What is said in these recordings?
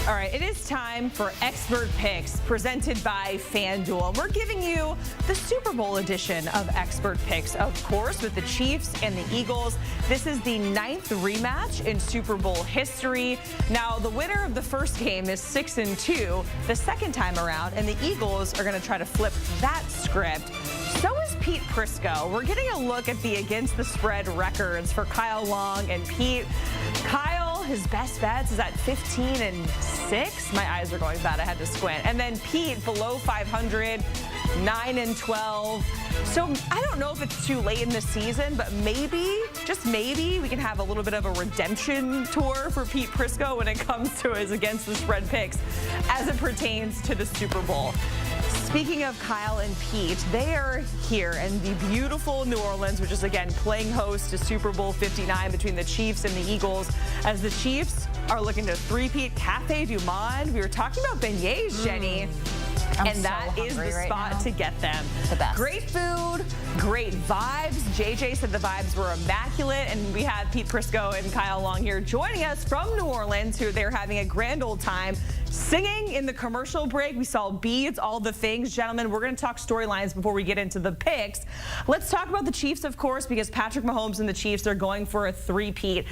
All right, it is time for Expert Picks presented by FanDuel. We're giving you the Super Bowl edition of Expert Picks, of course, with the Chiefs and the Eagles. This is the 9th rematch in Super Bowl history. Now, the winner of the first game is 6-2 the second time around, and the Eagles are going to try to flip that script. So is Pete Prisco. We're getting a look at the against the spread records for Kyle Long and Pete. Kyle, his best bets is at 15-6. My eyes are going bad. I had to squint. And then Pete below 500, 9-12. So I don't know if it's too late in the season, but maybe, just maybe, we can have a little bit of a redemption tour for Pete Prisco when it comes to his against the spread picks as it pertains to the Super Bowl. Speaking of Kyle and Pete, they are here in the beautiful New Orleans, which is, again, playing host to Super Bowl 59 between the Chiefs and the Eagles, as the Chiefs are looking to three-peat Cafe du Monde. We were talking about beignets, Jenny. And that is the spot to get them. The best. Great food, great vibes. JJ said the vibes were immaculate, and we have Pete Prisco and Kyle Long here joining us from New Orleans, who they're having a grand old time singing in the commercial break. We saw beads, all the things. Gentlemen, we're going to talk storylines before we get into the picks. Let's talk about the Chiefs, of course, because Patrick Mahomes and the Chiefs, they're going for a three-peat.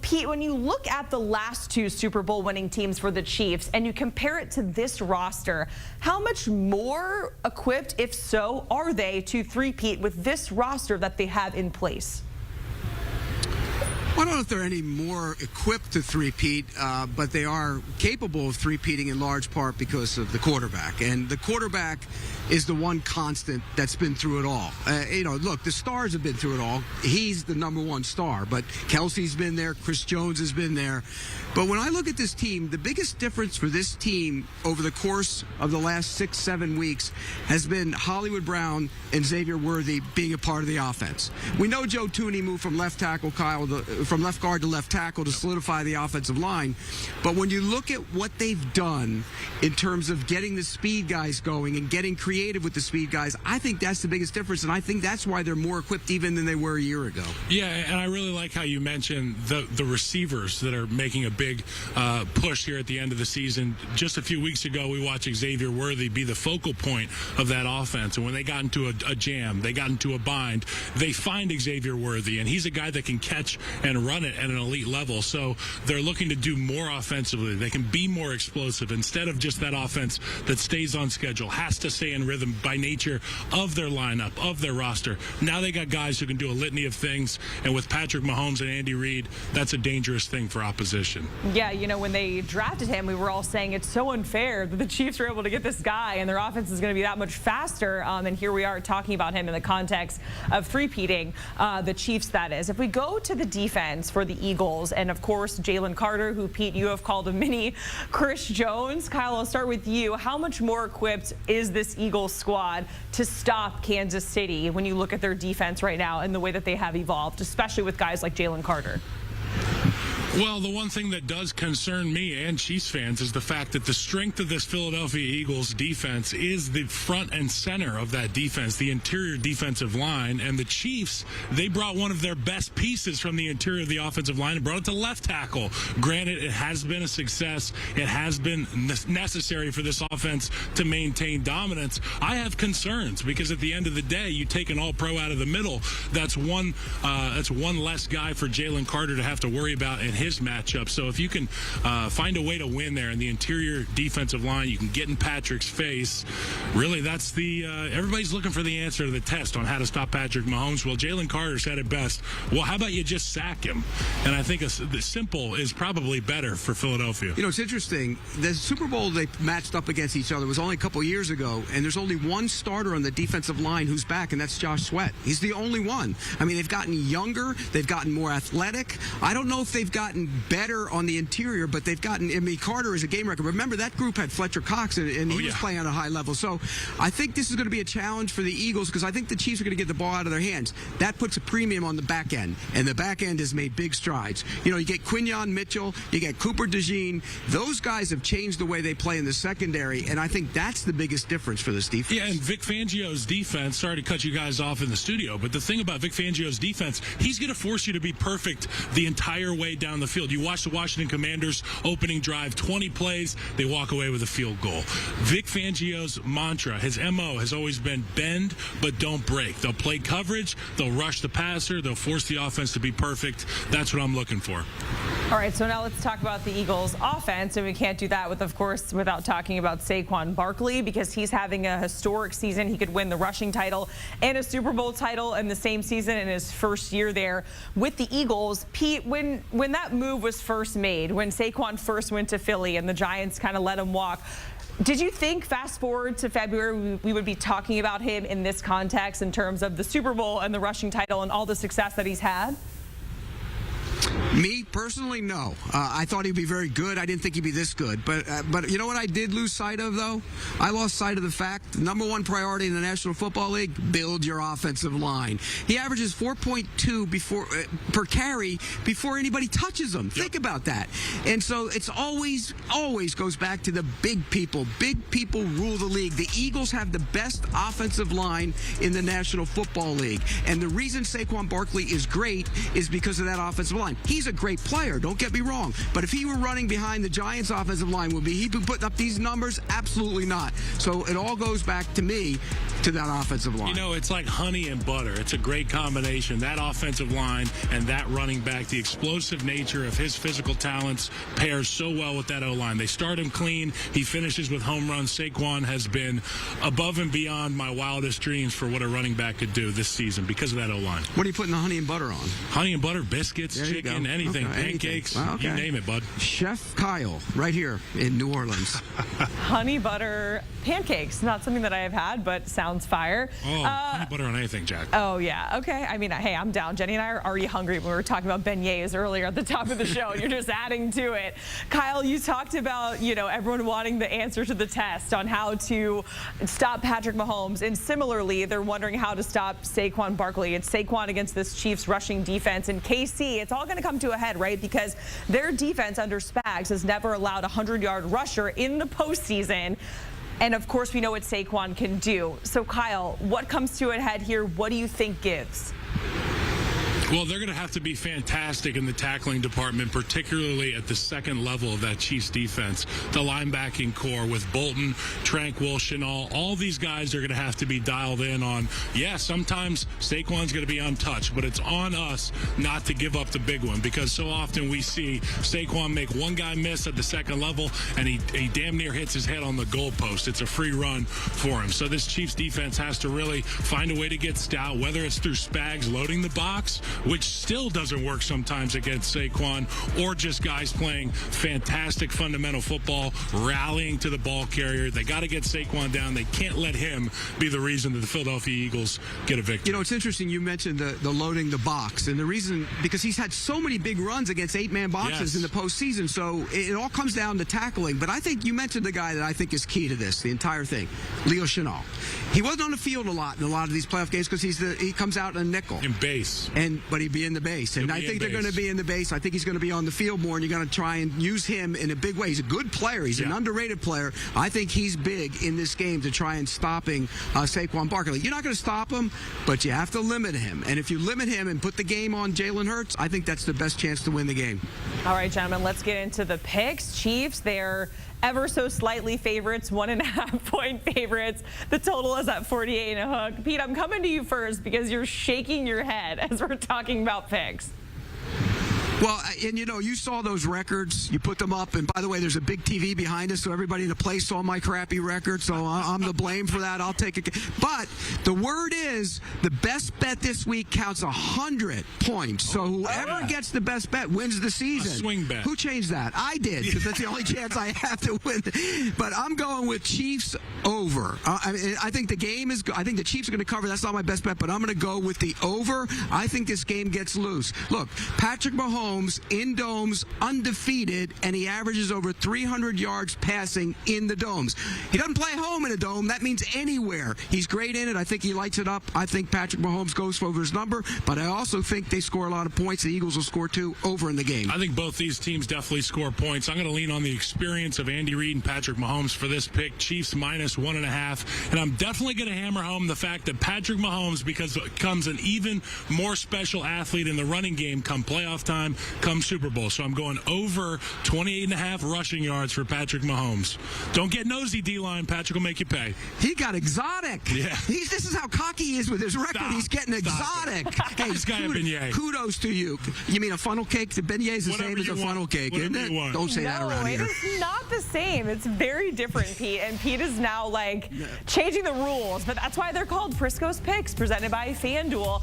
Pete, when you look at the last two Super Bowl winning teams for the Chiefs and you compare it to this roster, how much more equipped, if so, are they to three-peat with this roster that they have in place? I don't know if they're any more equipped to three-peat, but they are capable of three-peating in large part because of the quarterback. And the quarterback is the one constant that's been through it all. Look, the stars have been through it all. He's the number one star, but Kelsey's been there. Chris Jones has been there. But when I look at this team, the biggest difference for this team over the course of the last 6-7 weeks has been Hollywood Brown and Xavier Worthy being a part of the offense. We know Joe Thuney moved from left tackle, from left guard to left tackle to solidify the offensive line. But when you look at what they've done in terms of getting the speed guys going and getting creative with the speed guys, I think that's the biggest difference, and I think that's why they're more equipped even than they were a year ago. Yeah, and I really like how you mentioned the receivers that are making a big push here at the end of the season. Just a few weeks ago, we watched Xavier Worthy be the focal point of that offense, and when they got into a jam, they got into a bind, they find Xavier Worthy, and he's a guy that can catch and run it at an elite level. So they're looking to do more offensively. They can be more explosive instead of just that offense that stays on schedule, has to stay in rhythm by nature of their lineup, of their roster. Now they got guys who can do a litany of things, and with Patrick Mahomes and Andy Reid, that's a dangerous thing for opposition. Yeah, when they drafted him, we were all saying it's so unfair that the Chiefs were able to get this guy and their offense is going to be that much faster. And here we are talking about him in the context of three-peating the Chiefs, that is. If we go to the defense for the Eagles, and of course Jalen Carter, who, Pete, you have called a mini Chris Jones. Kyle, I'll start with you. How much more equipped is this Eagles squad to stop Kansas City when you look at their defense right now and the way that they have evolved, especially with guys like Jalen Carter? Well, the one thing that does concern me and Chiefs fans is the fact that the strength of this Philadelphia Eagles defense is the front and center of that defense, the interior defensive line. And the Chiefs, they brought one of their best pieces from the interior of the offensive line and brought it to left tackle. Granted, it has been a success. It has been necessary for this offense to maintain dominance. I have concerns because at the end of the day, you take an all-pro out of the middle. That's one less guy for Jalen Carter to have to worry about in his matchup. So if you can find a way to win there in the interior defensive line, you can get in Patrick's face. Really, that's everybody's looking for the answer to the test on how to stop Patrick Mahomes. Well, Jalen Carter said it best. Well, how about you just sack him? And I think the simple is probably better for Philadelphia. It's interesting. The Super Bowl they matched up against each other was only a couple years ago, and there's only one starter on the defensive line who's back, and that's Josh Sweat. He's the only one. I mean, they've gotten younger. They've gotten more athletic. I don't know if they've gotten better on the interior, but they've gotten, Carter is a game record. Remember, that group had Fletcher Cox, and he was playing on a high level. So I think this is going to be a challenge for the Eagles because I think the Chiefs are going to get the ball out of their hands. That puts a premium on the back end, and the back end has made big strides. You get Quinyon Mitchell, you get Cooper DeJean. Those guys have changed the way they play in the secondary, and I think that's the biggest difference for this defense. Yeah, and Vic Fangio's defense, sorry to cut you guys off in the studio, but the thing about Vic Fangio's defense, he's going to force you to be perfect the entire way down the the field. You watch the Washington Commanders opening drive, 20 plays, they walk away with a field goal. Vic Fangio's mantra, his MO, has always been bend but don't break. They'll play coverage, they'll rush the passer, they'll force the offense to be perfect. That's what I'm looking for. All right, so now let's talk about the Eagles' offense, and we can't do that without talking about Saquon Barkley, because he's having a historic season. He could win the rushing title and a Super Bowl title in the same season in his first year there with the Eagles. Pete, when that move was first made, when Saquon first went to Philly and the Giants kind of let him walk, did you think, fast forward to February, we would be talking about him in this context in terms of the Super Bowl and the rushing title and all the success that he's had? Me, personally, no. I thought he'd be very good. I didn't think he'd be this good. But you know what I did lose sight of, though? I lost sight of the fact, the number one priority in the National Football League, build your offensive line. He averages 4.2 per carry before anybody touches him. Yep. Think about that. And so it's always goes back to the big people. Big people rule the league. The Eagles have the best offensive line in the National Football League. And the reason Saquon Barkley is great is because of that offensive line. He's a great player, don't get me wrong. But if he were running behind the Giants' offensive line, would he be putting up these numbers? Absolutely not. So it all goes back to me, to that offensive line. You know, it's like honey and butter. It's a great combination. That offensive line and that running back, the explosive nature of his physical talents pairs so well with that O-line. They start him clean. He finishes with home runs. Saquon has been above and beyond my wildest dreams for what a running back could do this season because of that O-line. What are you putting the honey and butter on? Honey and butter, biscuits, chicken, anything, okay, pancakes, anything. Well, okay. You name it, bud. Chef Kyle, right here in New Orleans. Honey butter pancakes, not something that I have had, but sounds fire. Oh, honey butter on anything, Jack. Oh, yeah. Okay. I mean, hey, I'm down. Jenny and I are already hungry when we were talking about beignets earlier at the top of the show. You're just adding to it. Kyle, you talked about, everyone wanting the answer to the test on how to stop Patrick Mahomes. And similarly, they're wondering how to stop Saquon Barkley. It's Saquon against this Chiefs rushing defense. And KC, it's all going to come to a head, right? Because their defense under Spags has never allowed a 100-yard rusher in the postseason. And, of course, we know what Saquon can do. So, Kyle, what comes to a head here? What do you think gives? Well, they're going to have to be fantastic in the tackling department, particularly at the second level of that Chiefs defense. The linebacking core with Bolton, Tranquil, Chenal, all these guys are going to have to be dialed in on, sometimes Saquon's going to be untouched, but it's on us not to give up the big one, because so often we see Saquon make one guy miss at the second level, and he damn near hits his head on the goalpost. It's a free run for him. So this Chiefs defense has to really find a way to get stout, whether it's through Spags loading the box, which still doesn't work sometimes against Saquon, or just guys playing fantastic fundamental football, rallying to the ball carrier. They got to get Saquon down. They can't let him be the reason that the Philadelphia Eagles get a victory. It's interesting you mentioned the loading the box, and the reason, because he's had so many big runs against 8-man boxes in the postseason, so it all comes down to tackling. But I think you mentioned the guy that I think is key to this, the entire thing, Leo Chenal. He wasn't on the field a lot in a lot of these playoff games because he comes out in a nickel. In base. But he'd be in the base. And I think they're going to be in the base. I think he's going to be on the field more, and you're going to try and use him in a big way. He's a good player. He's an underrated player. I think he's big in this game to try and stopping Saquon Barkley. You're not going to stop him, but you have to limit him. And if you limit him and put the game on Jalen Hurts, I think that's the best chance to win the game. All right, gentlemen, let's get into the picks. Chiefs, they're ever so slightly favorites, 1.5-point favorites. The total is at 48 and a hook. Pete, I'm coming to you first because you're shaking your head as we're talking about picks. Well, and you saw those records. You put them up, and by the way, there's a big TV behind us, so everybody in the place saw my crappy record, so I'm to blame for that. I'll take it. But the word is the best bet this week counts 100 points. So whoever gets the best bet wins the season. A swing bet. Who changed that? I did, because that's the only chance I have to win. But I'm going with Chiefs over. I think the game is. I think the Chiefs are going to cover. That's not my best bet, but I'm going to go with the over. I think this game gets loose. Look, Patrick Mahomes in domes, undefeated, and he averages over 300 yards passing in the domes. He doesn't play home in a dome. That means anywhere. He's great in it. I think he lights it up. I think Patrick Mahomes goes over his number, but I also think they score a lot of points. The Eagles will score 2 over in the game. I think both these teams definitely score points. I'm going to lean on the experience of Andy Reid and Patrick Mahomes for this pick. Chiefs -1.5, and I'm definitely going to hammer home the fact that Patrick Mahomes becomes an even more special athlete in the running game come playoff time. come Super Bowl. So I'm going over 28.5 rushing yards for Patrick Mahomes. Don't get nosy, D-line. Patrick will make you pay. He got exotic. Yeah. This is how cocky he is with his record. Stop. He's getting exotic. Hey, This guy a beignet. Kudos to you. You mean a funnel cake? The beignet is the Whatever same as you a want. funnel cake, Whatever isn't you it? want. Don't say that around here. No, it is not the same. It's very different, Pete. And Pete is now, like, changing the rules. But that's why they're called Prisco's Picks, presented by FanDuel.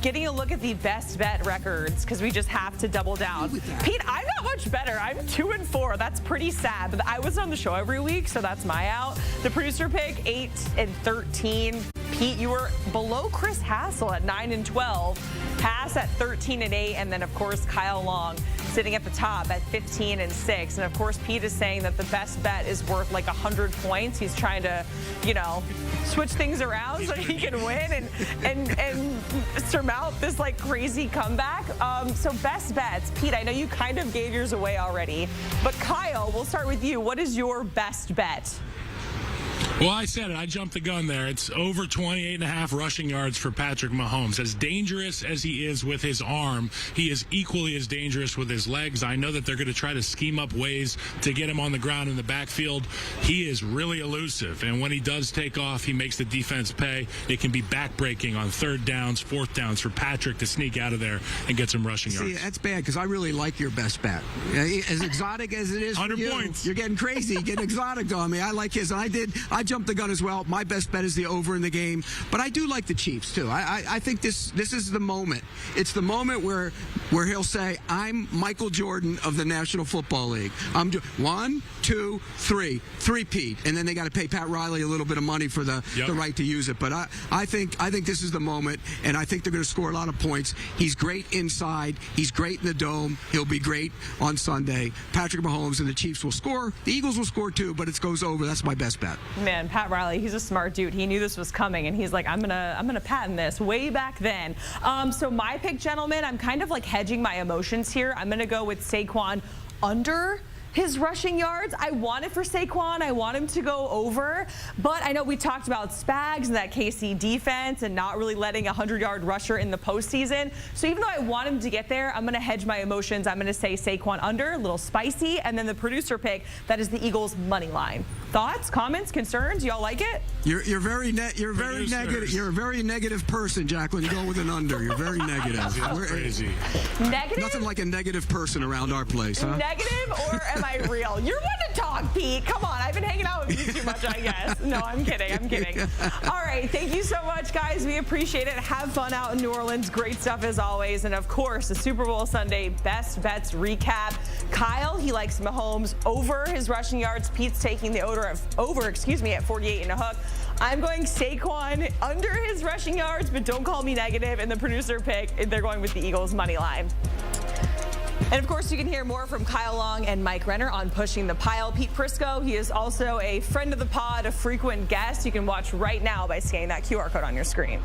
Getting a look at the best bet records, because we just have to double down. Pete, I'm not much better. I'm 2-4. That's pretty sad. But I was on the show every week, so that's my out. The producer pick, 8-13. Pete, you were below Chris Hassel at 9-12. Pass at 13-8. And then, of course, Kyle Long sitting at the top at 15-6. And, of course, Pete is saying that the best bet is worth like 100 points. He's trying to, you know, switch things around so he can win and surmount this, like, crazy comeback. So best bets. Pete, I know you kind of gave yours away already. But, Kyle, we'll start with you. What is your best bet? Well, I said it. I jumped the gun there. It's over 28.5 rushing yards for Patrick Mahomes. As dangerous as he is with his arm, he is equally as dangerous with his legs. I know that they're going to try to scheme up ways to get him on the ground in the backfield. He is really elusive, and when he does take off, he makes the defense pay. It can be backbreaking on third downs, fourth downs for Patrick to sneak out of there and get some rushing yards. See, that's bad because I really like your best bet. As exotic as it is for 100 you, points. You're getting crazy. You're getting exotic on me. I like his. I jumped the gun as well. My best bet is the over in the game, but I do like the Chiefs too. I think this is the moment. It's the moment where he'll say, "I'm Michael Jordan of the National Football League. I'm 1, 2, 3, three-peat," and then they got to pay Pat Riley a little bit of money for the right to use it. But I think this is the moment, and I think they're going to score a lot of points. He's great inside. He's great in the dome. He'll be great on Sunday. Patrick Mahomes and the Chiefs will score. The Eagles will score too, but it goes over. That's my best bet. Man, Pat Riley, he's a smart dude. He knew this was coming, and he's like, I'm gonna patent this way back then. So my pick, gentlemen, I'm kind of like hedging my emotions here. I'm gonna go with Saquon under his rushing yards. I want it for Saquon. I want him to go over. But I know we talked about Spags and that KC defense and not really letting a 100-yard rusher in the postseason. So even though I want him to get there, I'm going to hedge my emotions. I'm going to say Saquon under, a little spicy. And then the producer pick, that is the Eagles' money line. Thoughts, comments, concerns? Y'all like it? You're very negative. You're a very negative person, Jacqueline. You go with an under. You're very negative. That's crazy. Negative? Nothing like a negative person around our place, huh? Negative, or am I real? You're one to talk, Pete. Come on. I've been hanging out with you too much, I guess. No, I'm kidding. All right. Thank you so much, guys. We appreciate it. Have fun out in New Orleans. Great stuff as always. And, of course, the Super Bowl Sunday best bets recap. Kyle, he likes Mahomes over his rushing yards. Pete's taking the over at 48 and a hook. I'm going Saquon under his rushing yards, but don't call me negative. And the producer pick, they're going with the Eagles money line. And, of course, you can hear more from Kyle Long and Mike Renner on Pushing the Pile. Pete Prisco, he is also a friend of the pod, a frequent guest. You can watch right now by scanning that QR code on your screen.